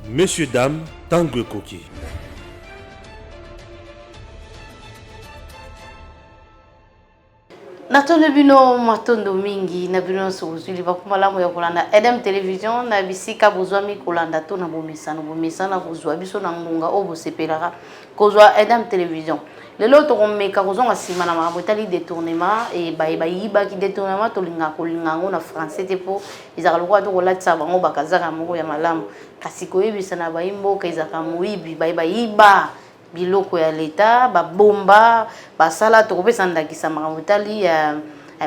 Messieurs, dames, Tango Koki. Natone bino matondo mingi na bino sozuli bakumalamu ya kolanda Edem Television na bisika bozwami kolanda to na bomesana kozwa biso na ngunga o bosepelaka kozwa Edem Television lelo to komeka kozonga sima na makambo etali détournement e bayiba ki détournement to kolinga ngo na français te po izaka lokwa to kolatisa bango bakazaka moko ya malamu kasi koyebisa na bayimboka izaka moyibi bayiba biloko ya leta babomba basala tokopesa ndakisa makambo etali ya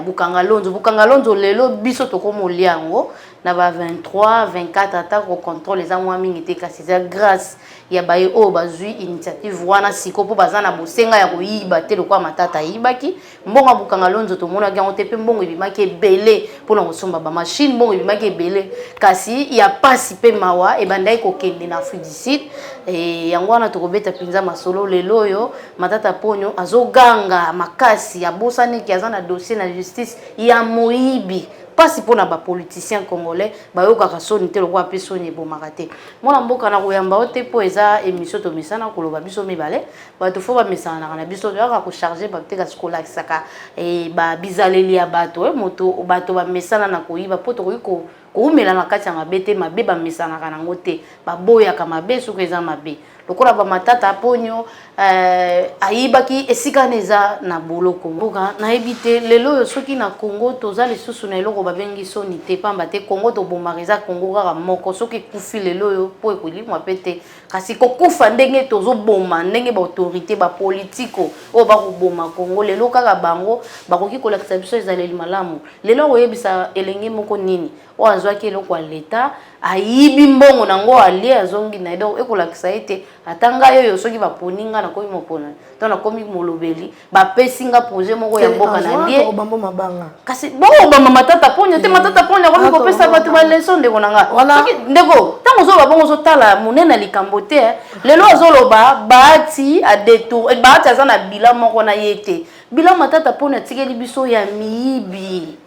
bukangalonzo lelo biso tokomoliango na ba 23 24 ata ko contrôle eza mwa mingi te kasi za grâce ya baye o bazui initiative wana siko po bazana bosenga ya koyiba te lokwa matata yibaki mbongo bukangalonzo to mona gango te pe mbongo ebimaki ebele pona kosomba ba machine mbongo ebimaki ebele kasi ya pasi pe mawa ebandai kokende na Afrique du Sud yango wana tokobeta pinza masolo lelo yo matata ponyo azoganga makasi ya bosani ki azana dossier na justice ya moyibi pasi pona ba politicien congolais bayoka kasoni te lokwa pe soni bomaka te mona mboka na koyamba ote po eza émission to misana koloba biso mibale bato fo ba misana na biso yoka ko charger ba teka skola kisaka ba bizaleli ya bato moto bato ba misana na koyiba poto ko koumela na kati ya mabete mabe ba misana kana ngote baboya ka mabe suko eza mabe lokola ba matata ponyo ayibaki esika neza na boloko mboka na ebite lelo soki na Congo toza lisusu na eloko babengi soni te pamba te Congo to bomariza Congo kaka moko soki kufi lelo yo po ekolimwa pete kasi kokufa ndenge tozo boma ndenge ba autorité ba politiko o ba koboma Congo lelo kaka bango bakoki kolakisa biso ezaleli malamu lelo oyebisa elenge moko nini o azwaki eloko ya leta ayibi mbongo nango ali azongi na edo ekolakisa ete atanga yo soki baponinga na komi mopona to na komi molobeli bapesinga projet moko ya mboka na lie obambo mabanga kasi bo obamba matata ponya te matata ponya komi kopesa bato ba leçon ndeko nanga soki ndeko tango zo babongo zo tala monena likambo te lelo azoloba baati a détour baati azana bila moko na yete bila matata ponya tikeli biso ya miyibi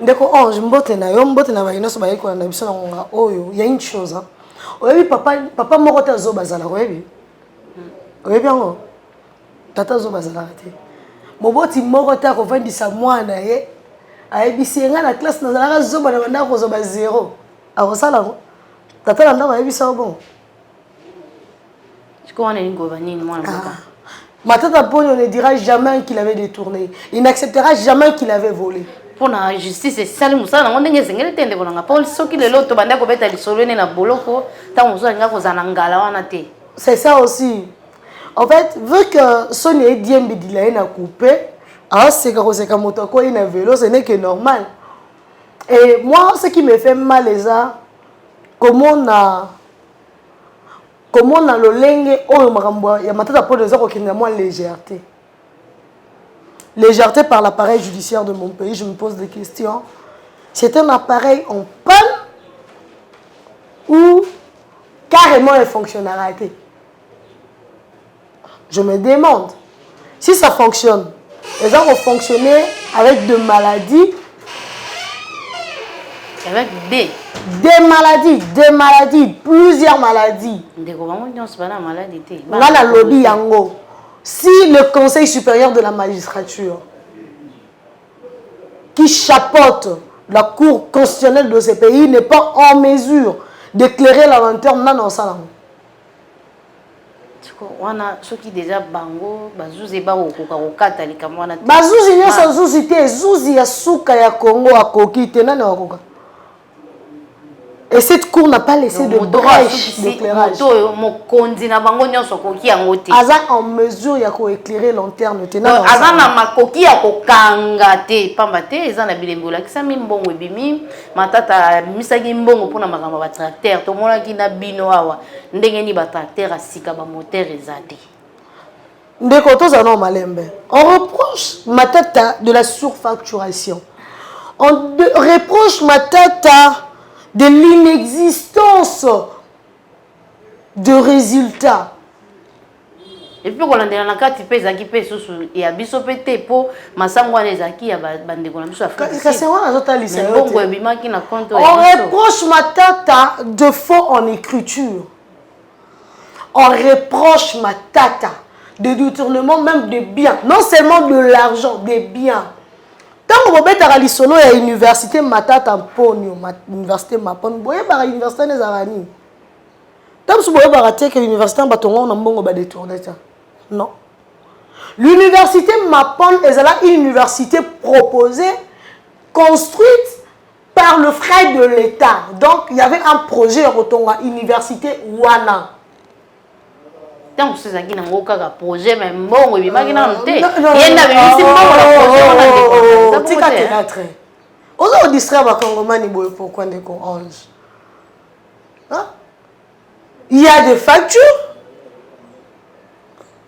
ndeko Ange mbote na yo mbote na bayinoso bayiko na biso na ngonga oyo ya une chose oyebi papa moko te zo bazala oyebi oyebi yango tata zo bazala te moboti moko te akovandisa mwana ye ayebisi nga na classe nazalaka zoba na banda kozoba zéro akosala ngo tata na ndako ayebisa bon matata ponyo ne dira jamais qu'il avait détourné il n'acceptera jamais qu'il avait volé pour la justice et sali musala ngo ndenge zengele tende kolanga Paul soki lelo to banda ko beta lisolo ne na boloko tango zo nga kozana ngala wana te c'est ça aussi en fait vu que Sony et Diembe dilaye na coupé c'est que moto ko ina vélo ce n'est que normal et moi ce qui me fait mal les ça comment na lolenge oyo makambo ya matata po dezo ko kinga moi légèreté par l'appareil judiciaire de mon pays, je me pose des questions. C'est un appareil en panne ou carrément une fonctionnalité? Je me demande si ça fonctionne. Les gens vont fonctionner avec des maladies. Avec des maladies, plusieurs maladies. Là, la lobby yango. Si le Conseil supérieur de la magistrature, qui chapeaute la Cour constitutionnelle de ce pays, n'est pas en mesure d'éclairer la lanterne, non, ça non. Soki déjà bango bazuzi ba okoka kokata likambo wana bazuzi nyoso zuzi te zuzi ya suka ya Congo akoki te nani akoka. Et cette cour n'a pas laissé de brèche d'éclairage. Aza en mesure ya ko éclairer lanterne te na azana makoki ya kokanga te pamba te ezana bilembo la kisa mimbongo ebimi matata misaki mbongo pona makamba ba tracteur to mona ki na bino awa ndenge ni ba tracteur asika ba moteur ezate ndeko toza no malembe on reproche matata de la surfacturation on reproche matata de l'inexistence de résultats. Et puis, quand on a dans la carte, il peut zaki pe susu et a biso pété pour masangwa les zaki ya bande qu'on a biso Afrique. Kasi wana zota lisa mais bon bima qui na compte. On reproche Matata de faux en écriture. On reproche Matata de détournement même de biens, non seulement de l'argent, des biens. Tant que vous êtes à l'Isolo, il y a l'université Matata Ponyo, l'université Mapon, vous voyez par l'université des Arani. Tant que vous voyez que l'université Batongo, on a bon détourné ça. Non. L'université Mapon est une université proposée, construite par le frère de l'État. Donc, il y avait un projet à Rotonga, université Wana. Tant que c'est ça qui n'a aucun projet, mais bon, il m'a dit non, non, il y a un projet. On a distrait à Congomani pourquoi on est orange. Il y a des factures.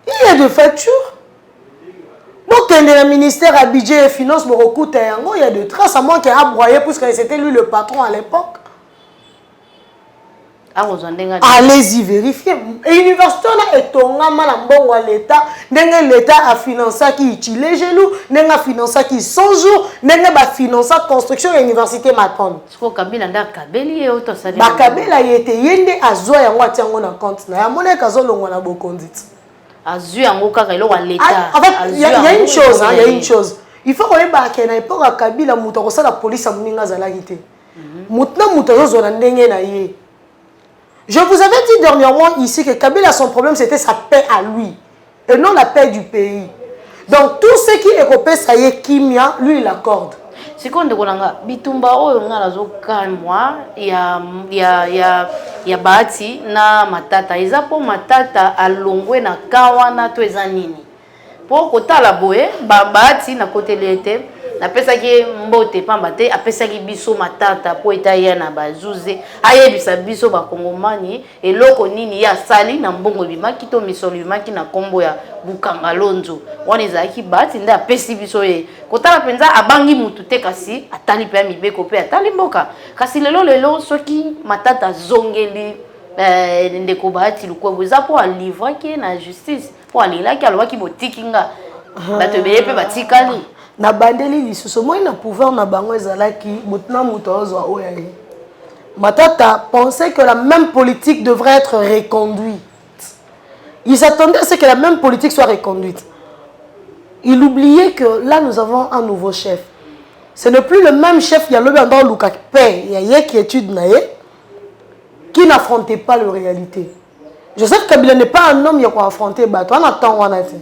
Il y a des factures. Donc, le ministère à budget et finances, il y a des traces, à moins qu'il y a broyé, puisque c'était lui le patron à l'époque. Allez-y vérifier. Et l'université est à l'État. L'État a financé qui utilise genoux, a financé qui 100 jours, a financé la construction de l'université Matone. Est-ce que Kabila a Kabeli et autres ça? Kabila a été yende à Zoya en Watian en compte. Il y a mon école où on a beaucoup de Azu en Oka et à l'État. En fait, il y a une chose, il y a une chose. Il faut que à l'époque à Kabila, la police a mené à Zalagité. Maintenant, je vous avais dit dernièrement ici que Kabila, son problème, c'était sa paix à lui. Et non la paix du pays. Donc, tout ce qui est européen, ça y est, Kimia, lui, il accorde. C'est quand on a bitumba o on a zo calmoa ya bahati na matata eza po matata alongwe na kawana to eza nini po kotala boye bahati na kote lete na pesa ki mbote pamba te apesa ki biso matata po etaya na bazuze ayebisa biso ba kongomani eloko nini ya sali na mbongo bimaki to misolo bimaki na kombo ya bukanga lonzo wana ezaki bahati nda apesi biso ye kotala penza abangi mutu te kasi atali pe mibeko pe atali mboka kasi lelo soki matata zongeli ndeko bahati lukwebo eza po alivre ke na justice po alilaki alobaki botikinga bato beye pe batikali na bandeli lisusu moi na pouvoir na bango ezalaki mutna muto ozwa oyaye Matata pensait que la même politique devrait être reconduite. Il s'attendait à ce que la même politique soit reconduite. Il oubliait que là nous avons un nouveau chef. Ce n'est plus le même chef, il y a le dans Luka Pay, il y a qui étude naïe, qui n'affrontait pas la réalité. Je sais que Kabila n'est pas un homme qui a affronté Bato. On attend, on attend.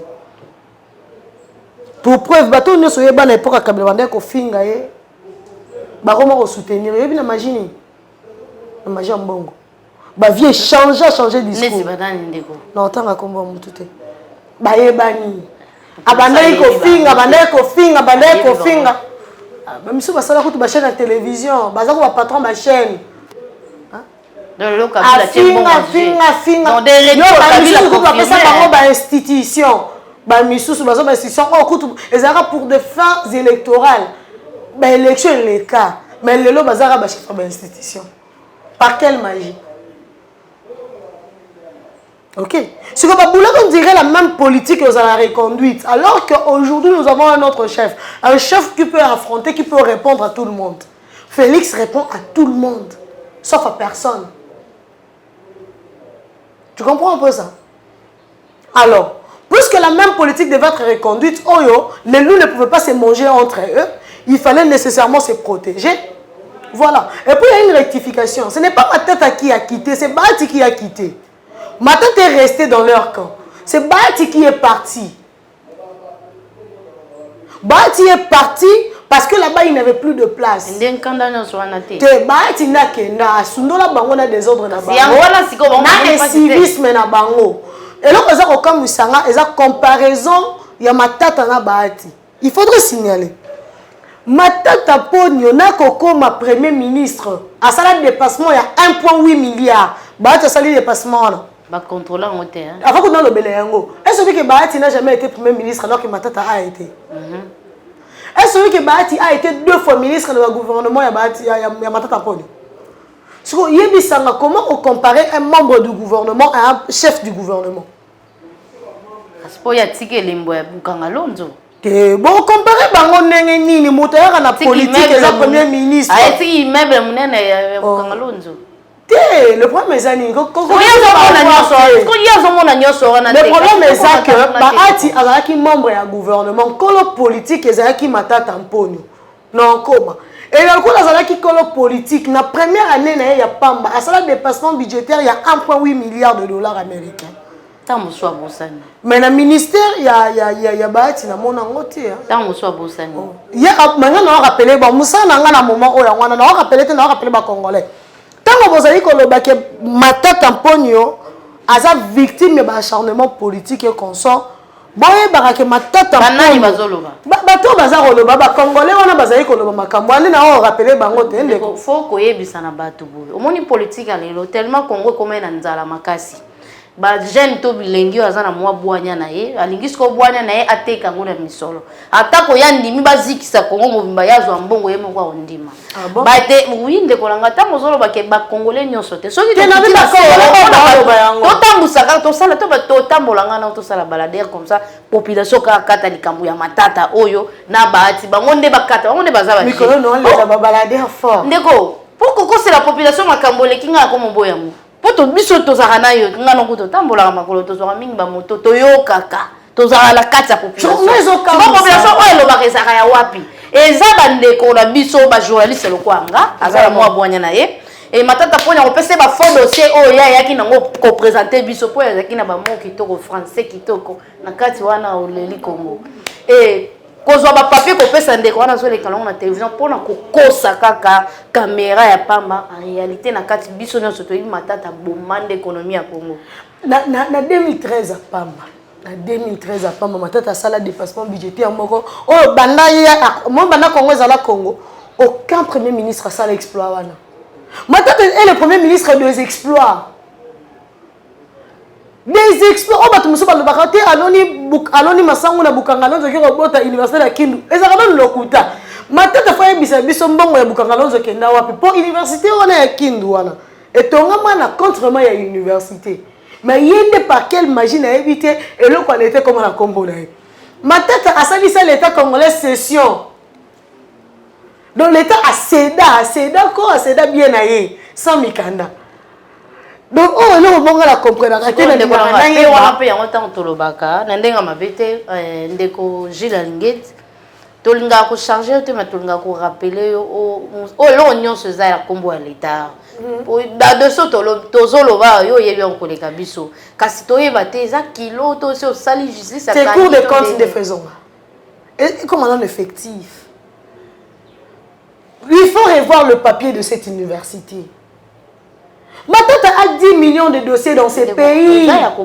Pour preuve, Bato ne soit pas n'importe quoi Kabila Wanda ko finga ye. Ba comment soutenir? Vous imaginez? Imagine bongo. Ba vie changer discours. Non, tant à combo mutute. Ba ye bani. Abandai ko finga, abandai ko finga. Ba miso ba sala ko ba chaîne de télévision, ba za ko ba patron ma chaîne. Finga. Institution. Pour des fins électorales. L'élection est le cas. Mais le lot bazara chef institution. Par quelle magie? Ok. Ce que on dirait la même politique que vous avez reconduite. Alors qu'aujourd'hui nous avons un autre chef. Un chef qui peut affronter, qui peut répondre à tout le monde. Félix répond à tout le monde. Sauf à personne. Tu comprends un peu ça? Alors, puisque la même politique devait être reconduite, les loups ne pouvaient pas se manger entre eux, il fallait nécessairement se protéger. Voilà. Et puis il y a une rectification. Ce n'est pas Matata qui a quitté, c'est Bahati qui a quitté. Matata est resté dans leur camp. C'est Bahati qui est parti. Bahati est parti parce que là-bas il n'avait plus de place. Bahati n'a qu'un sundola bango na désordre na bango. Na civisme na bango. Et là on a comme Musanga, il y a comparaison, il y a Matata na Bahati. Il faudrait signaler. Matata Ponyo na koko ma premier ministre. À ça dépassement il y a 1,8 milliard. Bahati a sali dépassement là. Ba contrôlant au terrain. Avant que dans le Beléango. Est-ce que Bahati n'a jamais été premier ministre alors que Matata a été? Est-ce que Bahati a été 2 fois ministre de gouvernement et Matata Ponyo? Comment on comparer un membre du gouvernement à un chef du gouvernement? Kasi ya tike limbo ya Bukanga Lonzo. Te bon comparer bango ndenge nini moto ya na politique eza premier ministre. Ah tiki immeuble munene ya Bukanga Lonzo. Te le problème est ani le problème est ça que Bahati azalaki membre ya gouvernement kolo politique ezalaki matata mponyo. Non comment et le coup azalaki kolo politique na première année na ya pamba asala dépassement budgétaire ya 1.8 milliard de dollars américains. Tant soit bosani. Mais le ministère ya Bahati na mona ngote tant soit bosani. Ya maintenant on rappeler ba musa na na moment oya wana na rappeler te na rappeler ba congolais. Tant que vous avez que matata mponyo aza victime de acharnement politique et consort. Boye barake matata banani bazoloba. Bato bazaroloba ba congolais wana bazali koloba makambo ane na on rappeler bango te ndeko. Faut koyebisa na bato boye. Omoni politique alelo tellement Congo comme na nzala makasi. Ba jeune to bilengi azana mwa bwanya na ye alingisi ko bwanya na ye ateka ngona misolo atako ya ndimi bazikisa Kongo mobimba yazo mbongo ye moko ondima ba te winde kolanga ta mozolo ba ke ba congolais nyonso te soki te na ba congolais to tambusaka to sala to ba to tambolanga na to sala balader comme ça population ka kata likambu ya matata oyo na Bahati bango nde bakata bango nde bazaba mikolo no le ba balader fort ndeko pourquoi c'est la population makambole kinga ko moboya mu poto biso tozaka yo ngana ko totambola makolo tozaka mingi ba moto toyokaka tozaka la kati ya population population oyo lobaka ezaka ya wapi eza bandeko na biso ba journaliste lokwanga azala mwa bwanya na ye et matata ponya kopesa ba fond dossier oyo yaki nango ko présenter biso po yazaki na ba mot kitoko français kitoko na kati wana oleli Congo et kozwa ba papier kopesa ndeko wana zo lekala na télévision pona kokosa kaka caméra ya pamba en réalité na kati biso nyonso to matata bomande économie ya Congo na 2013 à pamba na 2013 à pamba matata sala dépassement budgétaire moko oh banda ya mo banda Congo za la Congo aucun premier ministre sala exploit wana matata est le premier ministre des exploits. Des exploits, oh, tu me souviens, Aloni Masango na Bukanga Lonzo qui robota université de Kindu. Et ça va dans le lokuta. Maintenant, tu fais bisa bisombo ya Bukanga Lonzo kenda wapi. Pour université on est à Kindu wana. Et ton gamin na contre moi ya université. Mais yende par quelle magie na évité et le qu'on était comme la combo là. Maintenant, à ça l'état congolais session. Donc l'état a cédé quoi, cédé bien aillé sans mikanda. Donc oh non bonga la comprendre que na ndeko na ngai wana pe yango tango tolobaka na ndenga mabete ndeko Gilles Linguet tolinga ko charger te ma tolinga ko rappeler o lo nyonso za ya kombo ya l'état da de so tozoloba yo yebi on koleka biso kasi toyeba te za kilo to so sali justice à c'est cours de compte de faisons et comment un effectif il faut revoir le papier de cette université. Matata a 10 millions de dossiers dans ces pays. Il faut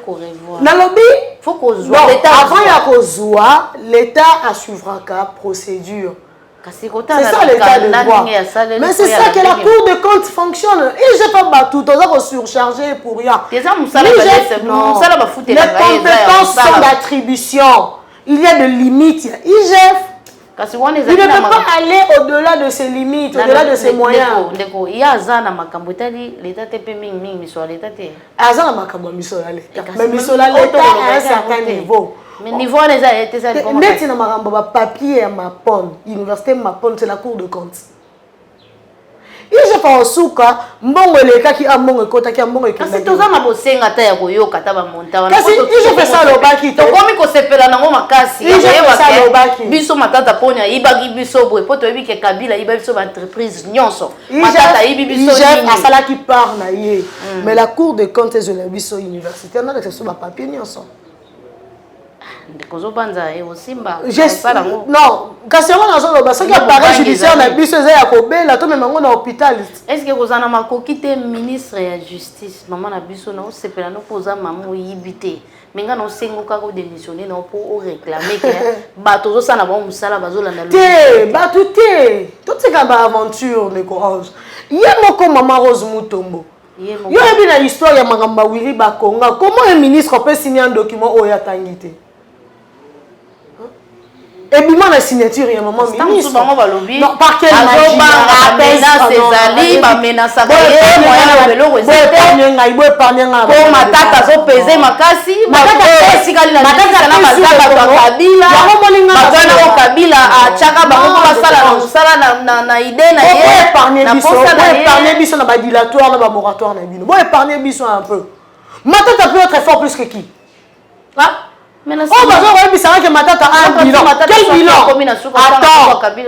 qu'on revoie. Nalobi, faut qu'on avant Yakozua, l'État a suivra la procédure. C'est ça l'État de droit. Mais c'est ça que la Cour de compte fonctionne. Et je pas battu, tu as surchargé pour rien. Les compétences sont d'attribution. Il y a de limites. IGF. Il ne peut pas aller au-delà de ses limites, au-delà de ses moyens. Il y a Azana Makambotali, l'État TP Ming, mais sur l'État. Azana Makambo, l'État. Mais l'État à un certain niveau. Mais niveau les a été ça. Mais tu n'as pas papier à Mapon, université Mapon, c'est la Cour de compte. Je pense souka mbongo leka ki ambongo kota ki ambongo ki kasi toza na bosenga ta ya koyoka ta ba monta wana kasi je fais ça lobaki to komi ko sepela nango makasi je fais ça lobaki biso matata ponya ibagi biso boy poto ebike Kabila iba biso ba entreprise nyonso matata ibi biso ni asala ki part na ye mais la Cour de comptes est la biso université na que ce ba papier nyonso non, kasi on a zolo parce que appareil judiciaire na biso za ya kobela to même na hôpital. Est-ce que vous en a makokité ministre ya justice maman na biso na sepela no poza maman yibité menga no sengo ka ko démissionner no pour réclamer que bato zo sana ba musala bazola na te bato te tout ce ka ba aventure ne courage yemoko maman Rose Mutombo yo yebi na histoire ya makamba wili bakonga comment un ministre peut signer un document oya tangité. Et puis, la signature, il y a un moment ministre. Non, par quel magie? bamenasaka ye moyen na beloko ezapo matata azopese makasi esikali na bato ya kabila batwana o kabila atiaka bango mpo basala na mosala na ide na ye na posa na ye épargner biso na badilatoire na bamoratoire na bino épargner biso un peu matata peut être fort plus que qui oh bazo koyebisaka ke matata a un bilan quel bilan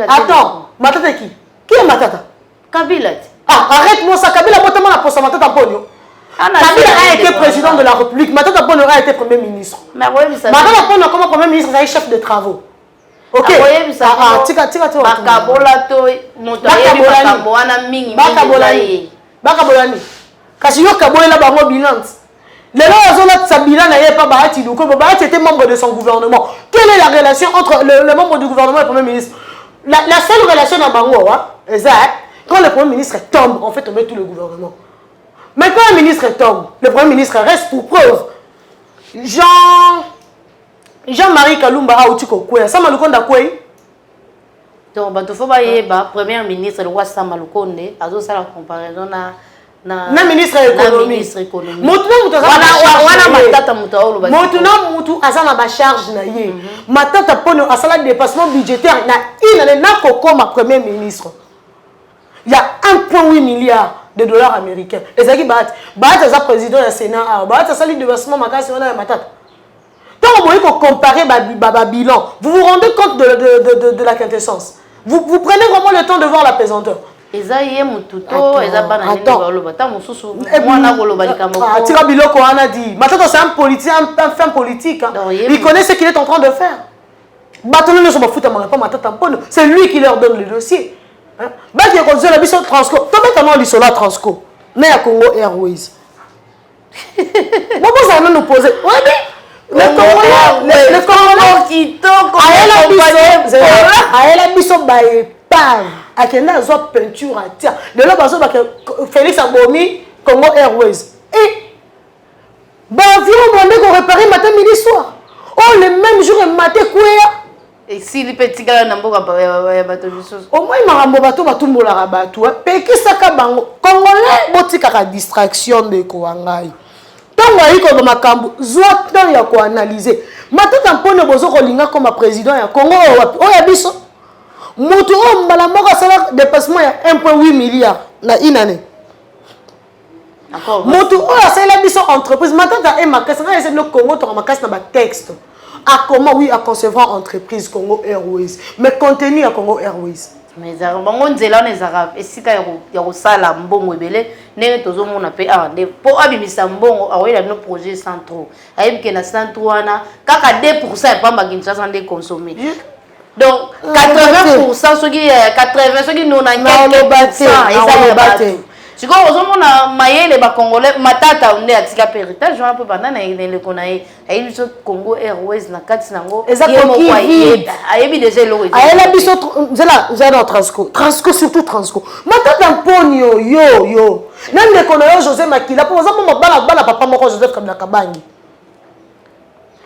attends matata qui est matata kabila arrête-moi ça kabila botama na posa matata ponyo kabila a été président de la république matata ponyo a été premier ministre matata ponyo comme premier ministre c'est chef de travaux ok tika bakabola to moto ayebi makambo wana mingi bakabolani kasi yo kabolela bango bilan lelo azolatisa bilan na ye pa Bahati Luko Bahati était membre de son gouvernement. Quelle est la relation entre le membre du gouvernement et le premier ministre? La seule relation dans bango quand le premier ministre tombe, en fait on met tout le gouvernement. Mais quand le ministre tombe, le premier ministre reste pour preuve. Jean-Marie Kalumba a utiko kwe, Sama Lukonda kwe. Donc bato fo ba yeba premier ministre le roi Sama Lukonde azo sala comparaison na ministre économie. Mutu azana ba charge na ye. Matata pono asala dépassement budgétaire na kokoma premier ministre. Il y a 1,8 milliard de dollars américains. Ezaki Bahati aza président du Sénat, Bahati asali dépassement makasi wana matata. Tant vous voyez qu'on compare ba bilan, vous vous rendez compte de la quintessence. Vous prenez vraiment le temps de voir la pesanteur. Eza ye mututo eza bana nini baloba ta mususu mwana koloba likamoko tira biloko wana dit matata c'est un politicien un fin politique hein. Il connaît ce qu'il est en train de faire batolo ne se bafuta pas matata mpono c'est lui qui leur donne le dossier hein ba qui konzo la biso Transco to betano lisola Transco mais à Congo Airways bon ça nous poser le Congolais kitoko aela biso ba épave akenda azwa peinture atia lelo bazo ba Félix Abomi Congo Airways et ba avion monde ko réparer matin midi soir oh le même jour matin quoi et si li petit gars na mboka ya bato biso au moins marambo bato batumbola bato pekisaka bango Congolais botika ka distraction de koangai tango ayiko ba makambo zwa temps ya ko analyser matata mpone bozo ko linga comme président ya Congo o ya biso mutu o mbala moko sala dépassement ya 1,8 milliard na une année. Mutu o sala biso entreprise matata e makasa na ese no Congo to makasa na ba texte. À comment oui à concevoir entreprise Congo Airways mais contenu à Congo Airways. Mais ça bango nzela na ezaka esika ya ko sala mbongo ebele ndenge tozomona pe ande po abimisa mbongo awela no projet centraux. Ayebike na centraux wana kaka 2% ya pamba Kinshasa ndé consommer. Donc 80% ceux qui 80 ceux qui nous n'ont si quand on a maillé ba congolais matata on est à tika héritage on peut pendant na le konaye ayi biso Congo Airways na kati nango ayebi déjà lo ayela biso zela Transco surtout Transco matata mponyo yo nande konayo José Makila pour ça bala papa moko Joseph Kabila Kabangi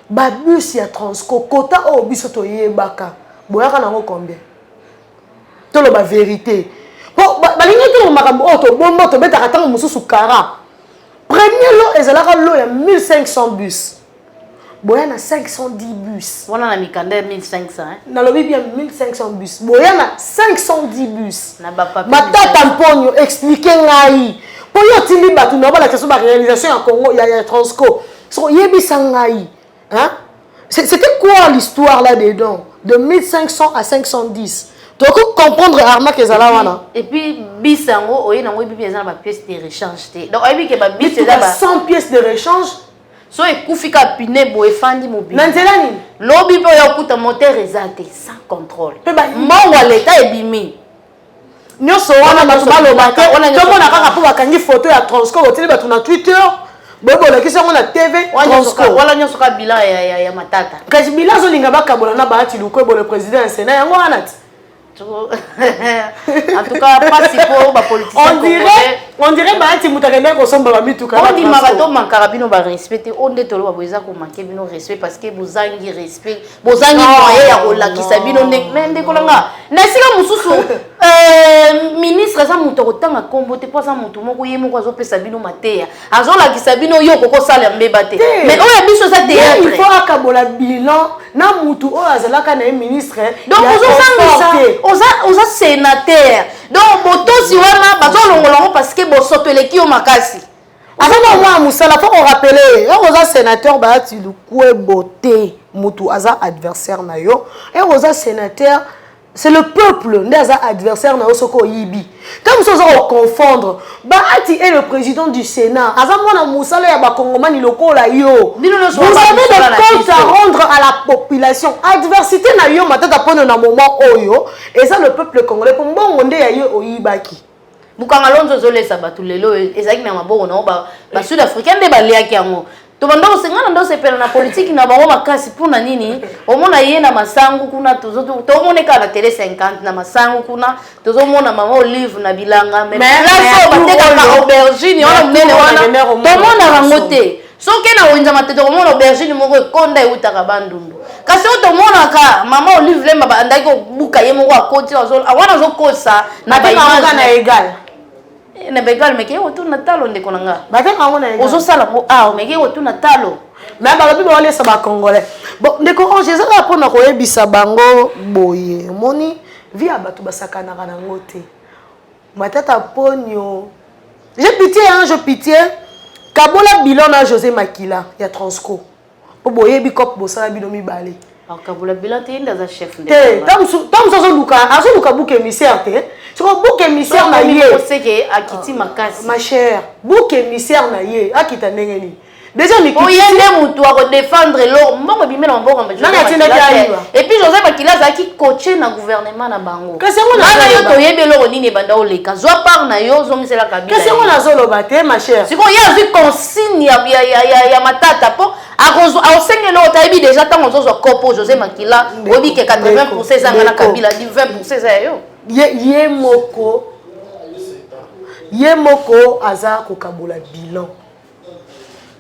ba bus ya Transco kota o biso to yebaka boyaka nango combien to lo ba vérité po balingi to makambo auto bombo to betaka tango mususu kara premier lot ezalaka lo ya 1500 bus boya na 510 bus wana na mikanda 1500 hein na lobi bien 1500 bus boya na 510 bus na ba papier matata mponyo expliquer ngai po yo tili batu na bala keso ba réalisation ya Congo ya Transco so yebisa ngai hein c'était quoi l'histoire là dedans de 1500 à 510 donc comprendre arnaque ezala wana et puis bisango oye nango bibi ezala ba pièces de rechange donc oyebi ke ba bis ezala ba 100 pièces de rechange so ekufika pine bo efandi mobile nanzela nini lobi po ya kuta moteur ezate sans contrôle mbongo ya leta ebimi nyonso wana bato balobaka tomona kaka po bakangi photo ya Transco oteli bato na Twitter bobo la kisa ngona TV Transco wala nyoso ka bilan ya matata kasi bilan zo linga bakabola na Bahati Luko bo le président du Sénat yango wana en tout cas pas si pour ba politicien On dirait que tu as ressemble à mi tout cas. On dit marathon mankara bino ba respecter on de tolo ba boza ko manquer bino respect parce que bozangi respect bozangi moyen ya ko lakisa bino ndenge kolanga na sika mususu ministre za muto kotanga kombo te poza muto moko ye moko azo pesa bino mateya azo lakisa bino yo koko sala mbeba te mais oya biso za théâtre il faut akabola bilan na mutu o azalaka na ministre donc oza sénateur donc botosi wana bazolongolongo parce que bosoto eleki yo makasi azana mwa musala faut on rappeler oza sénateur ba ti lukwe boté mutu aza adversaire na yo oza sénateur c'est le peuple ndaza adversaire na osoko yibi comme ça on confondre Bahati est le président du Sénat azamona musala ya ba kongomani lokola yo vous avez des comptes à rendre à la population adversité na yo matata pono na moment oyo et ça le peuple congolais pour mbongo nde ya yo oyibaki bukanga lonzo zolesa batu lelo ezaki na maboko na ba sud africain nde baliaki yango to bando sengana ndo sepela na politique na bango makasi puna nini omona ye na masangu kuna to moneka na télé 50 na masangu kuna tozomona mama olive na bilanga mais là bateka na aubergine ona munene wana to mona rango te soki na wenza mateto komona aubergine moko ekonda eutaka bandundu kasi to mona ka mama olive lemba bandaki kobuka ye moko akoti awana zokosa na baimage na égal na begal meke otu na talo ndeko nanga bateka ngona égal ozo sala mo meke otu na talo mais balobi ba lesa ba congolais bon ndeko Ange ezaka pona koyebisa bango boye moni via batu basakana kana ngote matata ponyo j'ai pitié kabola bilan na José Makila ya Transco po boye bi kop bosala bino mibale kabola bilan te nda za chef ndeko tam so luka bouc émissaire te so bouc émissaire na ye oseke akiti makasi ma chère bouc émissaire na ye akita ndenge ni déjà ni oyende mutu ako défendre l'or mbongo bimela mbongo mba et puis José Makila zaki coacher na gouvernement na bango kasi ngona yo toyebe l'or nini banda oleka zwa par na yo zongisela kabila kasi ngona zoloba te ma chère siko ya zi consigne ya matata po aosengela otayebi déjà ntango ozozwa kopo José Makila oyebi ke 80% ezanga na kabila di 20% eza yo ye moko aza kokabola bilan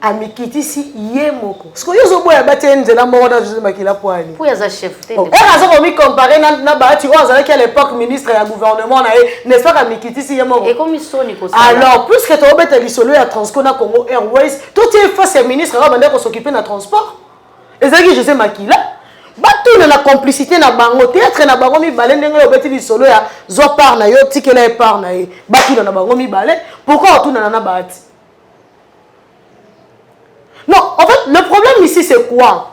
amikitisi ye moko siko yo zoboya batie nzela moko na José Makila poani po yaza chef te aza komi comparer na Bahati o azalaki à l'époque ministre ya gouvernement na ye n'est-ce pas amikitisi ye moko ekomi soni ko alors puisque tobeta lisolo ya Transco na Congo Airways tout est face ya ministre ba bande ko s'occuper na transport ezalaki José Makila batuna na complicité na bango théâtre na bango mibale ndenge obeti lisolo ya zo par na yo tikela par na ye batuna na bango mibale pourquoi otuna na Bahati. Non, en fait, le problème ici, c'est quoi?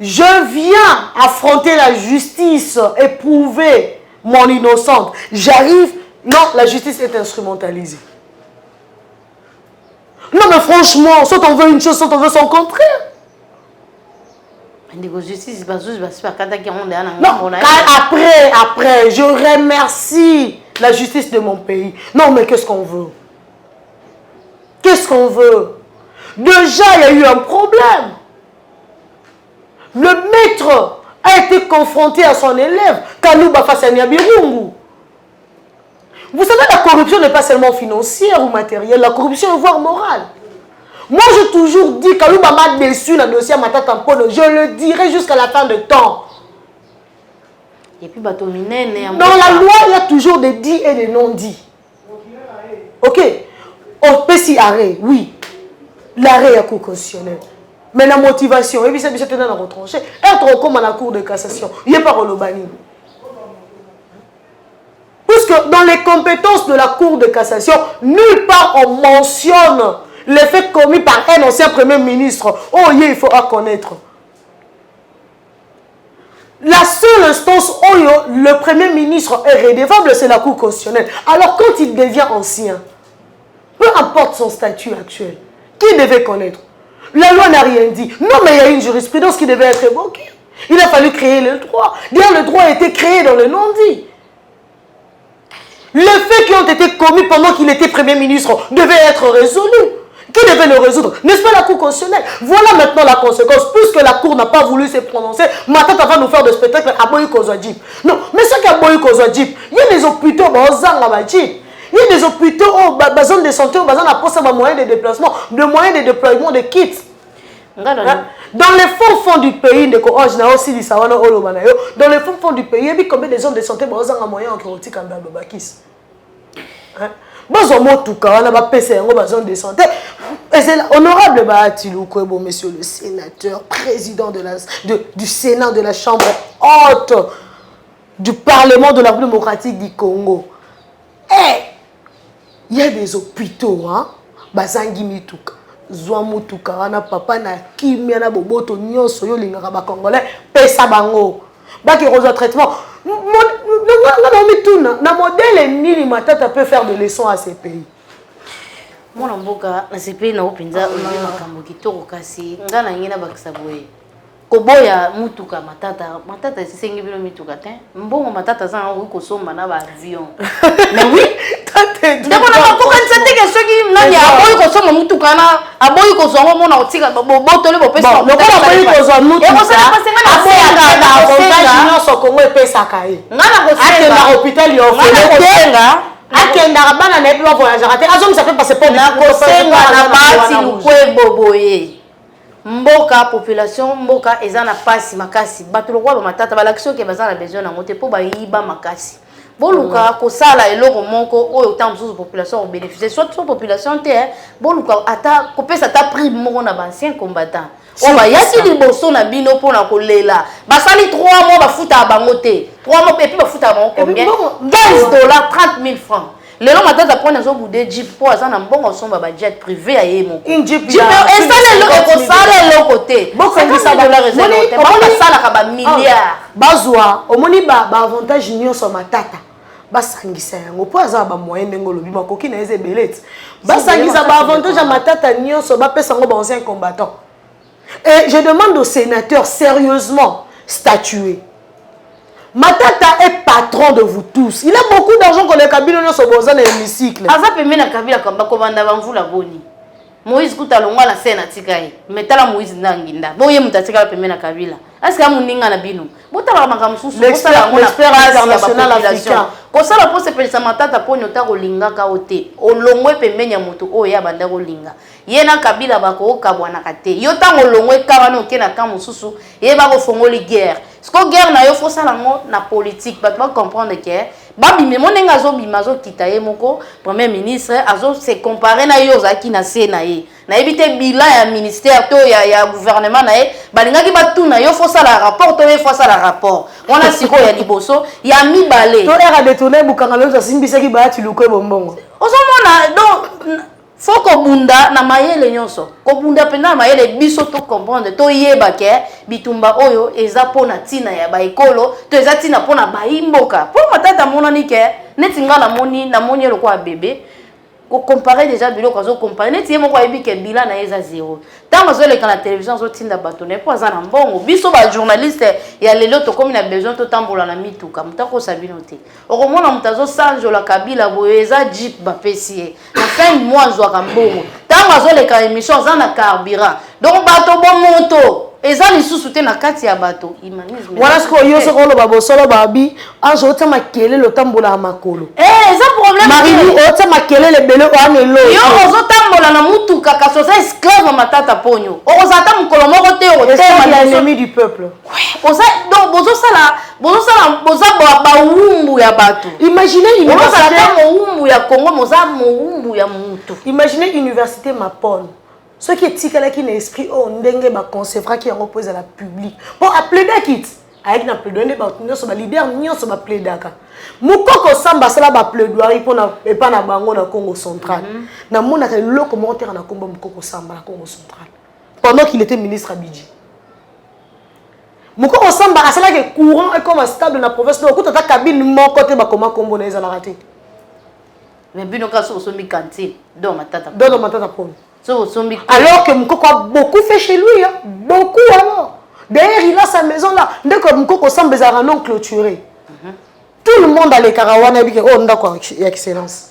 Je viens affronter la justice et prouver mon innocence. J'arrive... Non, la justice est instrumentalisée. Non, mais franchement, soit on veut une chose, soit on veut son contraire. Non, après, je remercie la justice de mon pays. Non, mais qu'est-ce qu'on veut? Qu'est-ce qu'on veut? Déjà, il y a eu un problème. Le maître a été confronté à son élève, Kanouba Fassania Birungu. Vous savez, la corruption n'est pas seulement financière ou matérielle, la corruption est voire morale. Moi, j'ai toujours dit, Kanouba m'a déçu dans le dossier Matata Mpono, je le dirai jusqu'à la fin de temps. Et puis, dans la loi, il y a toujours des dits et des non-dits. Ok? On peut s'y arrêter, oui. L'arrêt est constitutionnel. Mais la motivation, et puis c'est dans la retranché. Être comme à la cour de cassation, il n'y a pas de lobani. Puisque dans les compétences de la cour de cassation, nulle part on mentionne les faits commis par un ancien premier ministre. Oh, il faut à connaître. La seule instance où le premier ministre est redevable, c'est la cour constitutionnelle. Alors quand il devient ancien, peu importe son statut actuel, qui devait connaître? La loi n'a rien dit. Non, mais il y a une jurisprudence qui devait être évoquée. Il a fallu créer le droit. D'ailleurs, le droit a été créé dans le non-dit. Les faits qui ont été commis pendant qu'il était Premier ministre devaient être résolus. Qui devait le résoudre? N'est-ce pas la Cour constitutionnelle? Voilà maintenant la conséquence. Puisque la Cour n'a pas voulu se prononcer, maintenant va nous faire des spectacles à Boyi Kozadjip. Non, mais ce qu'à Boyi Kozadjip, il y a des hôpitaux dans Zanga Badjip. Il y a des hôpitaux, des zones de santé, des moyens de déplacement, de moyens de déploiement de kits. Dans les fonds du pays, dans les fonds du pays, il y a combien de zones de santé qui ont moyen de de santé. Et c'est honorable monsieur le sénateur, président du Sénat de la Chambre haute du Parlement de la République démocratique du Congo. Et il y a des hôpitaux, hein? Bazangi mituka. Zwa mutuka wana papa na kimia na boboto nyonso yo lingaka ba congolais pesa bango. Baki reçoit traitement. Na modèle nini matata peut faire de leçons à ces pays. Mwana mboka na ces pays na opinza olingi makambo kitoko kasi ngana ngina bakisa boye. Koboya mutuka matata sisengi bino mituka te mbongo matata za ngo kosomba na ba avion. Mais oui, ndeko na bakoka nsete ke soki nani aboyi kosomba mutuka na aboyi kozongo mona otika boboto le bopesa lokola aboyi kozwa mutuka aboyaka na avantage nyonso Kongo epesaka ye ngana kosenga hôpital yo ngana akenda bana na epi ba voyagera te azomisa pe passer pour na kosenga na bati lukwebo boye. Mboka population mboka ezana pasi makasi bato lokwa ba matata balakisi ke bazana besoin na mote po ba yiba makasi boluka kosala eloko moko oyo tant sous population bénéficier soit population te boluka ata kopesa ta prime moko na ba ancien combattant on va yaki liboso na bino pona kolela basali 3 mois bafuta bango te 3 mois et puis bafuta bango combien $15 30,000 francs. Les gens matata prendre un boudé jeep pour ça na mbongo somba ba jet privé à yemo une jeep et ça le côté beaucoup de ça $100 réservé ça la ba milliard bazwa omoni ba avantage nyonso matata basangisa yango po aza ba moyen ndenge lobi makoki na eze belete basangisa ba avantage ya matata nyonso ba pesa ngo ba ancien combattant. Et je demande aux sénateurs sérieusement statuer. Matata est patron de vous tous. Il a beaucoup d'argent qu'on les Kabila ne sont pas dans l'hémicycle. Aza pembe na Kabila kamba komanda banvu la boni. Moïse kutalonga la scène atikaye. Metala Moïse nanginda. Boye mutatika pembe na Kabila. Aska muninga na bino. Botala makamsusu botala ngona international africain. Kosala po se pelisa matata po nyota kolinga ka ote. Olongwe pembe nya mutu oya banda kolinga. Yena Kabila bako kabwana kate. Yota ngolongwe kabano okena kamususu. Ye bako fongoli guerre. Sko guerre na yo fosala ngo na politique ba comprendre que babi me monenga zo bimazo kitaye moko premier ministre azo se comparer na yo zaki na sena ye na ebite bilan ya ministère to ya gouvernement na ye balinga ki batuna yo fosala rapport to ye fosala rapport wana siko ya liboso ya mibale to era détourner bukanga lo simbisa ki ba ti luko bombongo ozomona donc faut kobunda na mayele nyonso kobunda pena na mayele biso to comprendre to yeba ke bitumba oyo eza pona tina ya baikolo to eza tina pona baimboka po matata monani ke neti nga na moni eloko ya bébé ko comparer déjà biloko azo comparer neti yemo ko yebi ke bilan na eza zéro tango zo leka na télévision zo tinda bato ne po aza na mbongo biso ba journaliste ya lelo to komi na besoin to tambola na mituka mutako sabino te okomona mutazo sanjo la Kabila boye eza jeep ba pesier na fin de mois zo ka mbongo tango zo leka émission za na carburant donc bato bon moto eza lisusu te na kati ya bato humanisme voilà ce que yo se ko lo ba bosolo babi anjo otama kele lo tambola ya makolo eza problème Marie otama kele le bele o anelo yo ozo tambola na mutuka kaso za esclave matata ponyo ozata mukolo moko te o tema l'ennemi du peuple oza donc boza ba wumbu ya bato imaginez université mo wumbu ya Congo moza mo wumbu ya mutu imaginez université Mapon. Ce qui est tika qui l'esprit oh ndenge ba concevra qui en pose à la public pour appeler kit avec na plaidoyer ba nyonso ba leader nyonso ba plaidaka mukoko samba sala ba plaidoyer pour na epa na bango na Congo central na mona ka le commentaire na komba mukoko samba na Congo central pendant qu'il était ministre à Bidji mukoko samba asala que courant est comme stable na province donc tout ta cabine mon côté ba comment kombo na ezala raté mais bino ka so mi cantine do matata pon. Alors que Mukoko a beaucoup fait chez lui, hein? Beaucoup alors. D'ailleurs, il a sa maison là. Dès que Mukoko semble non clôturé, tout le monde a les Karawana et dit oh, d'accord, excellence.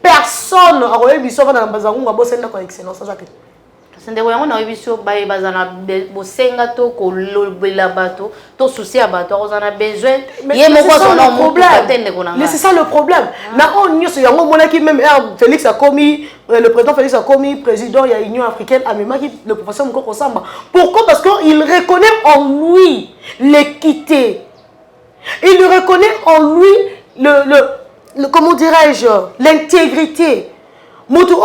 Personne n'a eu besoin de la Bazango à bosser d'accord, excellence. Sende ko yango na biso baye bazana bosenga to ko lobela bato to souci à bato ozana besoin ye moko son problème. C'est ça le problème. Na on nyos yango mona ki même Félix a commis le président Félix a commis président il y a Union africaine a même qui le professeur Mukoko Samba. Pourquoi? Parce qu'il reconnaît en lui l'équité. Il reconnaît en lui le comment dirais-je l'intégrité. Moto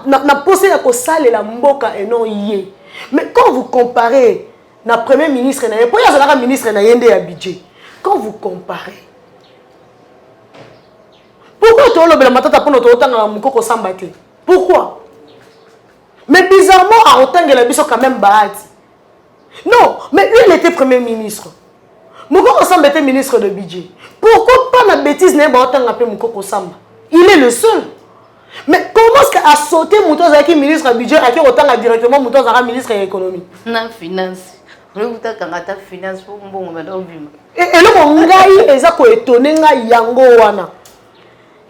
n'a posé la kosale la mboka et non yé. Mais quand vous comparez na premier ministre na pour y a ministre na yende ya budget. Quand vous comparez pourquoi tu as le matata pour notre autant na Mukoko Samba? Pourquoi? Mais bizarrement à autant que la biso quand même bahati. Non, mais lui il était premier ministre. Mukoko Samba était ministre de budget. Pourquoi pas la bêtise n'a pas autant appelé Mukoko Samba? Il est le seul. Mais comment est-ce qu'à sauter Mouton Zaki ministre du budget, à qui autant directement Mouton Zara ministre de l'économie? Non, finance. On est quand on finance pour bon madame. Et le mongaï est à quoi étonné yango wana.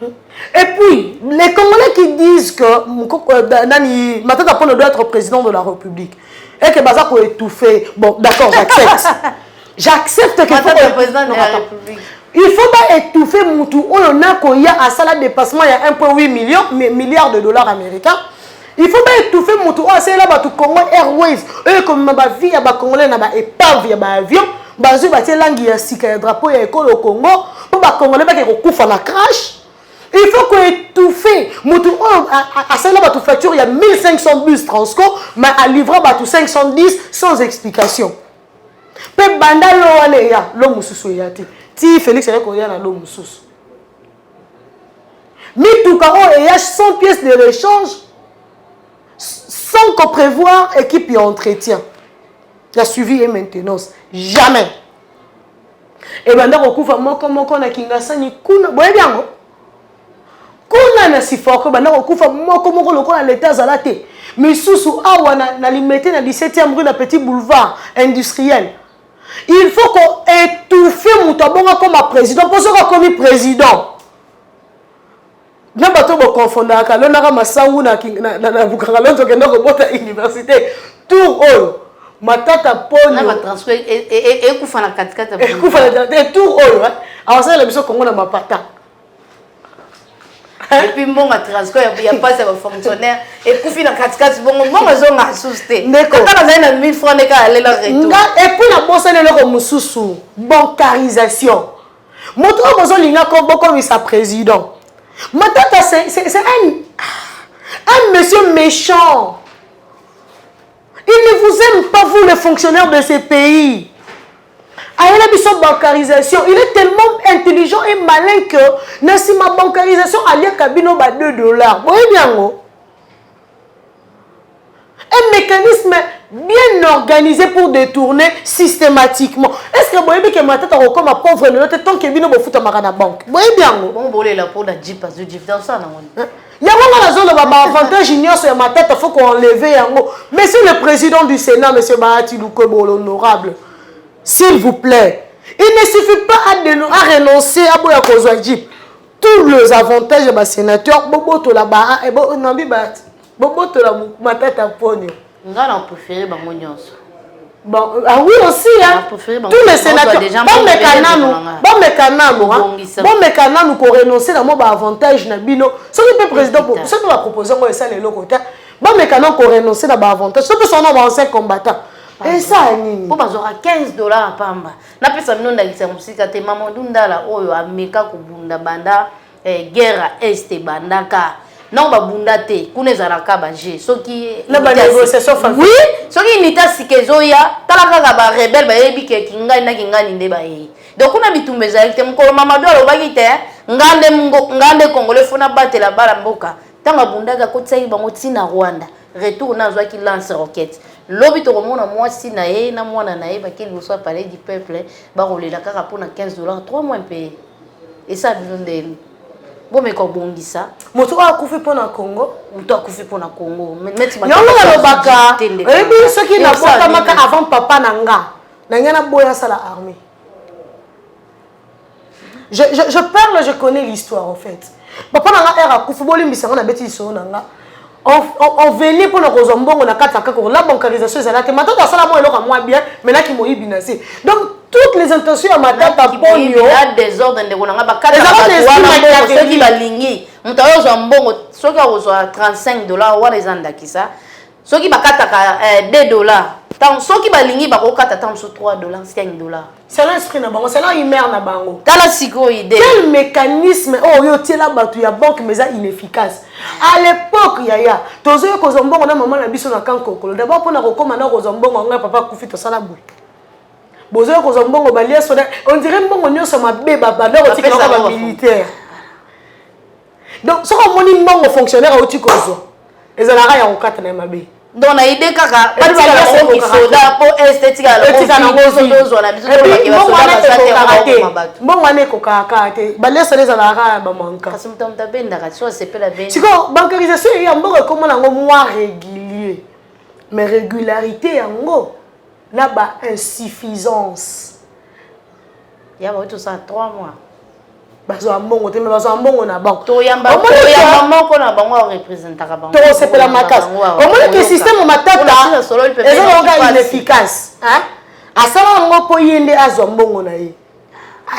Et puis les Congolais qui disent que Nani Matata Ponyo doit être président de la République et que Baza ko étouffé. Bon, d'accord, j'accepte. J'accepte que Matata président de la République. Il faut pas étouffer Moutou. On a à ça dépassement, il y a 1,8 milliards de dollars américains. Il faut pas étouffer Moutou. C'est là tout Congo Airways. Eux comme ma vie, il y a des Congolais, il y a épave, il y a des avions. Bazu bati langi ya sika ya drapeau ya école au Congo. Pour les Congolais qui recoufent la crash. Il faut qu'on étouffe Moutou. À ça là tout facture, il y a 1500 bus Transco, mais à livrer tout 510 sans explication. Pe banda lo wane ya lo mususu yati. Si Félix est là, na l'homme sous. Mais tout cas, il y a 100 pièces de rechange sans qu'on prévoit équipe et entretien. La suivi et maintenance. Jamais. Et bien, on couvre comment on a Kingasani ni kuna. Vous voyez bien, kuna na si fort que on couvre comment on a l'état zalate. Mais sous awa na limité na 17e rue na petit boulevard industriel. Il faut qu'on étouffe Moutabonga comme président. Pour ce qu'on a commis président. Nous ne confondons pas. Nous avons Massangu na université. Tour Oyo. Matata Ponyo. On va transférer et Koufana 4-4. Et Koufana Tour Oyo. Alors ça, la mission Congo na Mapata. Et puis bon à transfert, il y a pas ça va fonctionnaire et Koufina 4-4 bon ils ont assusté. Quand on a 1000 francs de cas aller leur retour. Et puis la bosse est le mususu bancarisation. Moto bozo linga comme sa président. Matata c'est un monsieur méchant. Il ne vous aime pas vous les fonctionnaires de ces pays. Il est tellement intelligent et malin que si ma bancarisation alliée Kabino ba $2. Vous voyez bien un mécanisme bien organisé pour détourner systématiquement. Est-ce que vous voyez que ma tête a comme un pauvre le temps que Bino fout à la banque? Vous voyez bien bon bolé la pour la Jeep parce que Jeep dans ça non. Il y a un zone de avantage junior sur ma tête, il faut qu'on enlève yango. Monsieur le président du Sénat, monsieur Bahati Lukwebo l'honorable. S'il vous plaît, il ne suffit pas à renoncer à Boya Kozwajip. Tous les avantages de sénateur, Bobo to la Baha et Bobo Nambi Bat, Bobo to la Matata Ponyo. On a préféré Bamonios. Bon, ah oui aussi, hein. Tous les sénateurs, bon mécano, nous renoncer à mon avantage Nabino. Ce qui peut président, ce que la proposition, c'est ça les locaux. Bon mécano qu'on renoncer à avantage, ce que son nom ancien combattant. Et ça, pour avoir $15 à Pamba. Na pesa mnonda kisamusika te Mamadou Ndala oyo ameka kubunda banda guerre este bandaka. Non ba bunda te kunezala ka baje soki na ba négociation fa. Oui, soki nita sikezoya talaka ka ba rebelle ba yebi ke kingani na kingani nde ba yi. Donc on a bitumbe za te mko Mamadou alobaki te ngande congolais fona batela bala mboka. Tanga bundaka ko tsayi bango tina Rwanda. Retour na zwa ki lance roquette. Lobi to komona mwasi na ye na mwana na ye bakili boso parler du peuple ba rolela kaka pona $15 3 mois payé. Et ça bilondeli. Bon mais ko bongisa. Moto akufi pona Congo, moto akufi pona Congo. Meti ba. Yonga lobaka. Ebi soki na bota maka avant papa nanga. Na ngana boya sala armée. Je parle, je connais l'histoire en fait. Papa nanga era kufi boli mbisanga na beti so nanga. on venait pour nous on a quatre la bancarisation est là matata ça la moi eloko moi bien mais là qui moi binasi donc toutes les intentions à matata ponyo la désordre ndeko nanga bakata ba ceux qui balingi mutayo zo mbongo soki a 35 dollars wa les andakisa soki bakata ka 2 dollars tant soki balingi bakokata tant sur 3 dollars 5 dollars c'est l'esprit na bango c'est là humeur na bango tala siko idée quel mécanisme oh yo tiela batu ya banque mais ça inefficace à l'époque yaya tozo ko zombongo na maman na biso na kankokolo d'abord pona ko koma na ko zombongo nga papa kufi to sala boui bozo ko zombongo balia soda on dirait mbongo nyoso mabe baba na ko tika ba militaire donc so ko moni mbongo fonctionnaire au tikozo ezalaka ya kokata na mabe donc na idée kaka batika ko soda po esthétique ala ko dozo na biso to bakiba soda basate ko mabatu mbongo ane ko kaka te balesa les alaka ba manka kasi mtamta benda ka so c'est pas la benda siko bancarisation ya mbongo comme nango mois régulier mais régularité yango na ba insuffisance ya ba tout ça 3 mois bazo mbongo te mais bazo mbongo na banque to yamba moko na bango représentaka bango to c'est la macasse au moins que système matata est inefficace hein asala ngo po yende azo mbongo na ye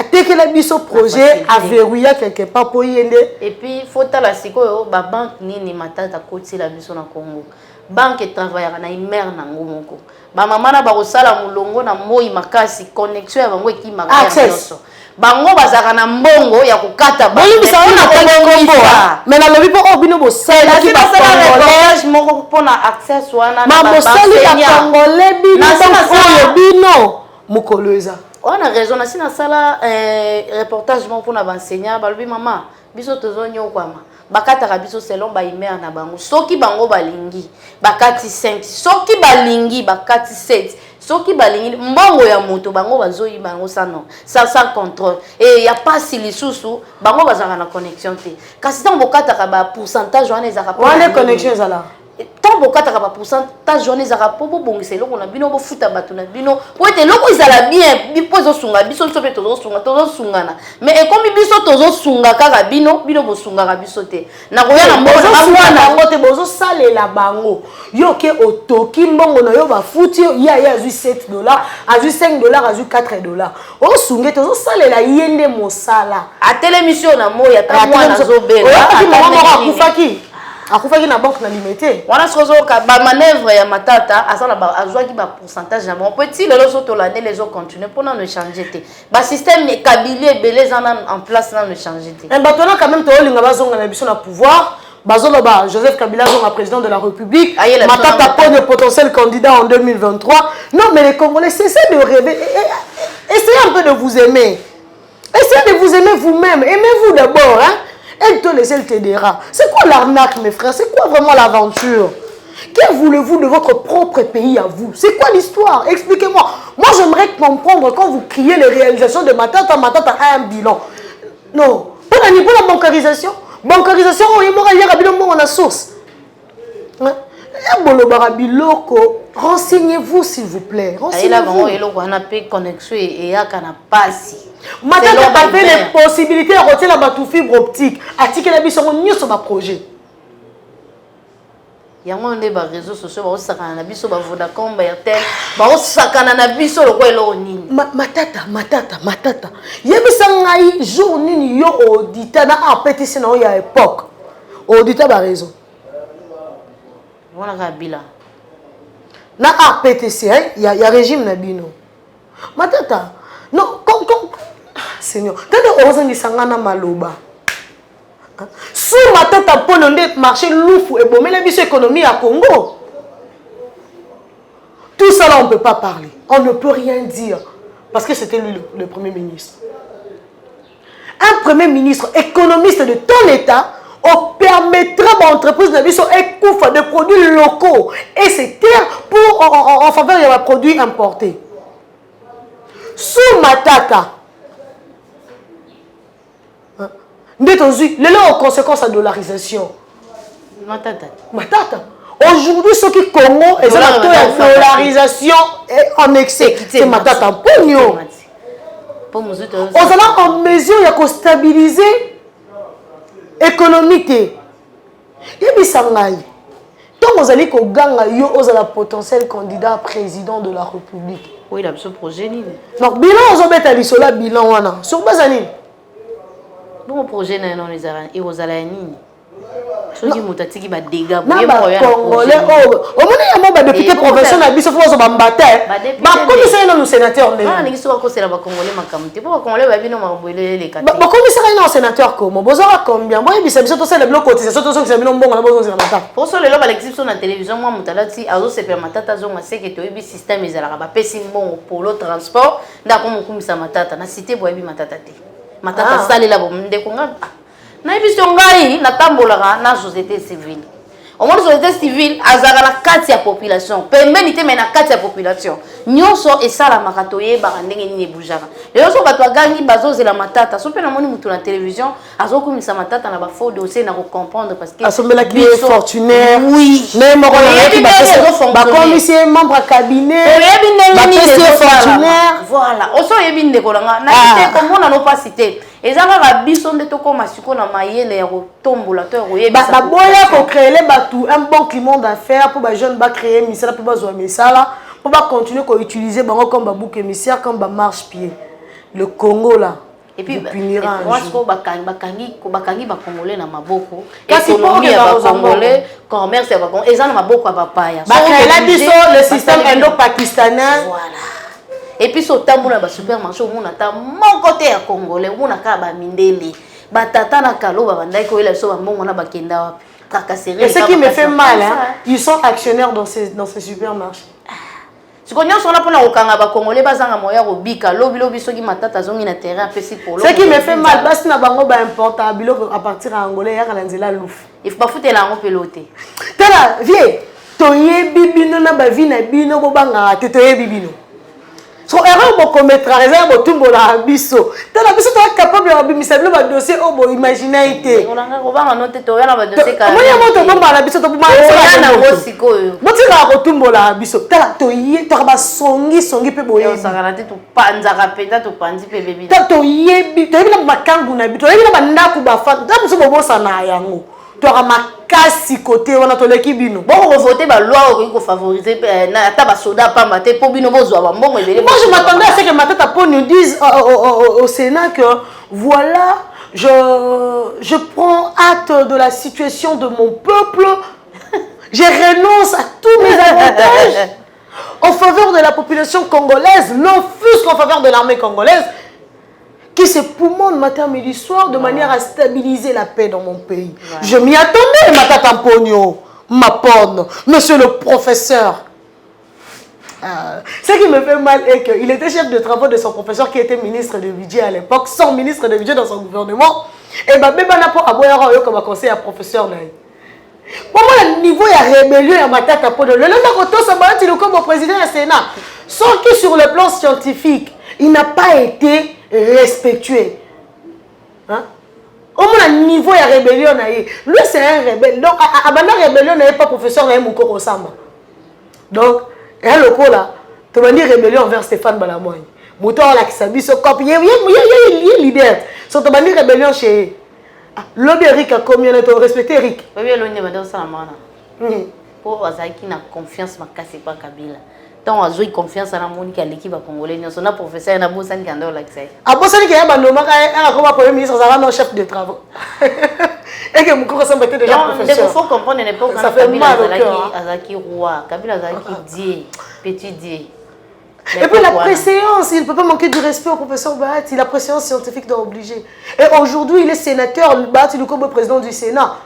atekela biso projet a verrouiller quelque part po yende et puis faut ta la siko ba banque nini matata koti la biso na Congo banque travaillera na imer na ngomoko ba mama na ba kosala mulongo na moi makasi connexion ya bango ki makasi bango bazaka na mbongo ya kokata ba boli bisa ona kongo mais na lobi po obino bo sala ki ba congolais moko pona access wana na ba congolais bino oyo bino mukoloza on a raison na sina sala reportage moko pona ba enseignant ba lobi mama biso tozonyo kwama bakata biso selon ba imer na bango soki bango balingi bakati 5 soki balingi bakati 7 soki balingi mbongo ya moto bango bazoyi bango sans contrôle et y a pas si lisusu bango bazaka na connexion te kasi tant bokata ba pourcentage wana ezaka wana connexion ezala tant bokata ba pourcentage wana ezaka po bongisa eloko na bino bofuta bato na bino po ete eloko ezala bien bipo ezosunga biso nso pe tozosungana mais ekomi biso tozosunga kaka bino bosungaka biso te nakoya na mbongo na bango te bozosalela bango yo ke otoki mbongo na yo bafuti ya azwi 7 dollars azwi 5 dollars azwi 4 dollars osunge tozosalela yende mosala atelemisi na moya ta mwana azobela akufaki akufaki na banque na limité wana sozo ka ba manœuvre ya matata azala ba azwaki ba pourcentage na bon petit lelo so to l'année les autres continuer pour ne changer te ba système kabili belé en place na ne changer te un batona quand même to linga bazonga na biso na pouvoir bazolo ba Joseph Kabila zonga président de la République matata pour de potentiel candidat en 2023 non mais les Congolais cessez de rêver essayez un peu de vous aimer essayez de vous aimer vous-même aimez-vous d'abord hein. Elle te laisse, elle t'aidera. C'est quoi l'arnaque, mes frères? C'est quoi vraiment l'aventure? Que voulez-vous de votre propre pays à vous? C'est quoi l'histoire? Expliquez-moi. Moi, j'aimerais comprendre quand vous criez les réalisations de Matata a un bilan. Non. Pour la bancarisation, on a source. Renseignez-vous s'il vous plaît. Renseignez-vous. Matata avait les possibilités de retirer la bateau fibre optique. Attiquer la biche, on y sur ma projet. Il y a un débat réseaux sociaux, on s'accane na biso ba Vodacom, ba Airtel, ba on s'accane na biso le quoi lo nini. Matata. Yebisa ngai jour nini yo auditeur na apétition na ya époque. Auditeur ba raison. Wana kabila. Na APTC, il y a régime na bino. Matata. Non, comme Seigneur, quand on a sangana maloba. Sous Matata pour le marché loufou et bon, mais la vie économie à Congo. Tout ça là on ne peut pas parler. On ne peut rien dire parce que c'était lui le premier ministre. Un premier ministre économiste de ton état on permettra à l'entreprise de produits locaux et c'est terre pour en faveur des produits importés. Sous Matata, les conséquences de la dollarisation. Matata. Aujourd'hui, ce qui Congo est la dollarisation en excès. C'est Matata. Pogno. On est en mesure de stabiliser l'économie. tant vous allez qu'au gang yo aux la potentiel candidat président de la République. Oui, il a ce projet ni. Donc bilan aux obètes à l'isola bilan wana sur base ani. Bon projet non les ara et aux alani. Soki mutatiki ba dégâts na ba congolais au moni ya ba député provincial na biso fo ba mbata ba commissaire na sénateur ah ni kiso ko sera ba congolais makamte po ba congolais ba bino mabwele le kati ba commissaire na sénateur comment bozora combien moi bisa biso to sala bloc cotisation to so bino mbongo na bozo na mata pour so lelo ba l'exhibition na télévision moi mutalati azo se per matata zo maseke to yebi système ezala ba pesi mbongo polo transport ndako mukumisa matata na cité boyebi matata te matata salela bo ndeko nga na biso ngai natambolaka na société civile au moins société civile azaka na kati ya population pembeni te mais na kati ya population nyonso esala makatoye ba ndenge nini ebujaka lelo so bato agangi bazozela matata so pe na moni mutu na télévision azokumisa matata na ba faux dossier na ko comprendre parce que asombela qui est fortunaire oui mais moko na ba commissaire membre cabinet ba fortunaire voilà oso yebi ndeko nga na ite komona no pas citer ezanga ka biso nde to koma siko na mayele ya kotombola to ya koyebisa ba boya ko créer un bon climat d'affaires pour les jeunes ba créer misala pour bazo misala pour ba continuer ko utiliser bango comme ba bouc émissaire comme ba marche pied le Congo là et puis punira moi je ko bakangi ba congolais na maboko économie ya ba congolais commerce ya ba congolais ezana maboko ya bapaya ba créer biso le système indo-pakistanais voilà. Et puis so tambola ba supermarché au monde ata mon côté ya congolais on a ka ba mindele ba tata na kaloba bandai ko ela so ba mbongo na bakenda wapi kaka série. Et ce qui me fait mal hein, ils sont actionnaires dans ces supermarchés. Ce qu'on y a sur la pour la okanga ba congolais bazanga moya ko bika lobi soki matata zongi na terrain pesi pour ce qui me fait mal basi na bango ba importa biloko à partir à angolais ya kana nzela louf. Il faut pas foutre la ngo peloté. Tala vie toyebi bino na ba vie na bino bo banga te toyebi bino. So erreur bo commettre raison bo tumbo la biso tala biso to capable de bimisa bilo ba dossier o bo imaginer ite onanga ko banga note to yana ba dossier ka mo ya moto bomba la biso to buma yana ngo sikoyo motika ko tumbo la biso tala to yi to ba songi pe boye yo sakana te to panza ka penda to panzi pe bebi to yebi na makangu na bito yebi na bandako ba fa ta biso bo bosa na yango to ka makasi côté wana to leki bino bon ko voter ba loi ko favoriser na ta ba soda pamba te po bino bozwa ba mbongo ebele. Moi je m'attendais à ce que Matata Po nous dise au Sénat que voilà je prends acte de la situation de mon peuple, je renonce à tous mes avantages en faveur de la population congolaise, l'offusque en faveur de l'armée congolaise qui se poumonne matin, midi, soir de manière à stabiliser la paix dans mon pays. Ouais. Je m'y attendais, Matata Pogno, ma porne, monsieur le professeur. Ce qui me fait mal est qu'il était chef de travaux de son professeur qui était ministre de budget à l'époque, sans ministre de budget dans son gouvernement. Et bien, comme conseiller à professeur. Pour moi, le niveau de rébellion à Matata Pogno, le comme président du Sénat, sans que sur le plan scientifique, il n'a pas été respectué. Hein? Au moins, le niveau de rébellion, lui c'est un rebelle. Donc, à la rébellion, n'est pas professeur Moukoko Sama. Donc, et le coup là, tu vas dire rébellion envers Stéphane Balamoy. Mouton là qui s'habille ce cop, il y a leader. So tu vas dire rébellion chez l'objet Eric a combien de temps respecté Eric? Oui, l'on est dans ça mana. Pour Azaki na confiance ma casse pas Kabila. Tant on a confiance à la Monique à l'équipe congolaise, on a professeur na Bossan qui andor l'accès. A Bossan qui a bandoma a comme premier ministre ça va non chef de travaux. Et que Moukoko semble être déjà professeur. Il faut comprendre à l'époque quand Kabila Azaki roi, Kabila Azaki Dieu, petit Dieu. Et puis la préséance, il ne peut pas manquer du respect au professeur Bahati, la préséance scientifique doit obliger. Et aujourd'hui, il est sénateur, Bahati Lukombo, président du Sénat.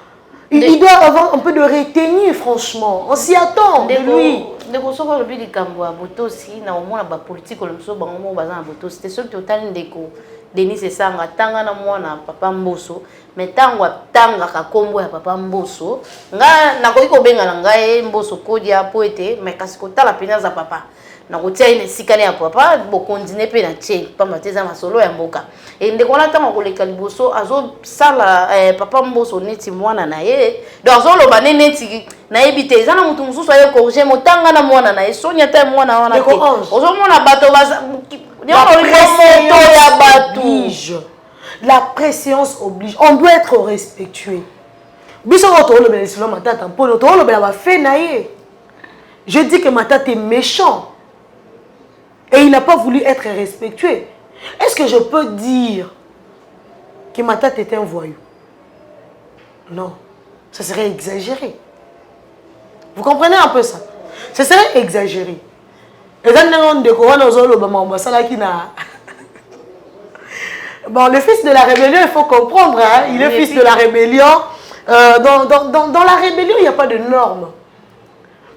Il doit avoir un peu de retenue, franchement. On s'y attend de lui. Ndeko soko lobi likambo ya botosi na omona ba politique le mso bango mo bazana botosi c'était sur total ndeko Denis Esanga tanga na mwana papa Mboso mais tango tanga ka kombo ya papa Mboso nga na koyi ko benga na ngai Mboso kodia poete mais kasi ko tala pena za papa na kotia ine sikale ya papa bo continuer pe na tche pamba teza masolo ya mboka et ndeko na tanga ko leka liboso azo sala papa Mboso neti mwana na ye donc azo loba neti na ebite ezana mutu mususu aye corriger motanga na mwana na esonya ta mwana wana te ozo mona bato baza la préséance oblige on doit être respectué Biso otolo bela silo matata mpo otolo bela ba fait naie. Je dis que Matata est méchant. Et il n'a pas voulu être respectueux. Est-ce que je peux dire que Matata était un voyou? Non. Ça serait exagéré. Vous comprenez un peu ça? Ce serait exagéré. Bon, le fils de la rébellion, il faut comprendre, hein? Il est fils de la rébellion. Dans la rébellion, il n'y a pas de normes.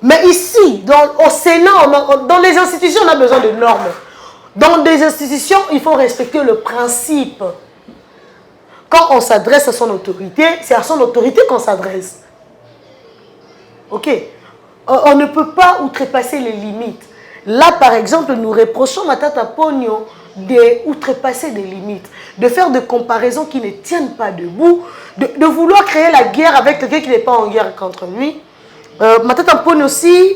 Mais ici, au Sénat, dans les institutions, on a besoin de normes. Dans des institutions, il faut respecter le principe. Quand on s'adresse à son autorité, c'est à son autorité qu'on s'adresse. Ok? On ne peut pas outrepasser les limites. Là, par exemple, nous reprochons Matata Ponyo d'outrepasser des limites, de faire des comparaisons qui ne tiennent pas debout, de vouloir créer la guerre avec quelqu'un qui n'est pas en guerre contre lui. Matata Ponyo aussi,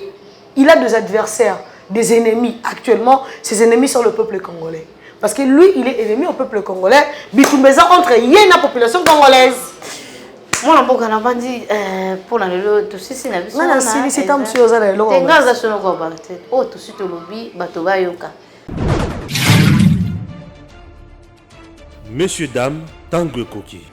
il a des adversaires, des ennemis. Actuellement, ses ennemis sont le peuple congolais. Parce que lui, il est ennemi au peuple congolais. Bitumbeza entre yé la population congolaise. Moi, je suis pour la tout si na biso na sili c'est un monsieur ozala lo. Tengaza sono ko ba te. Oh tout si to lobi bato ba yoka. Messieurs, dames, Tanguy Koki.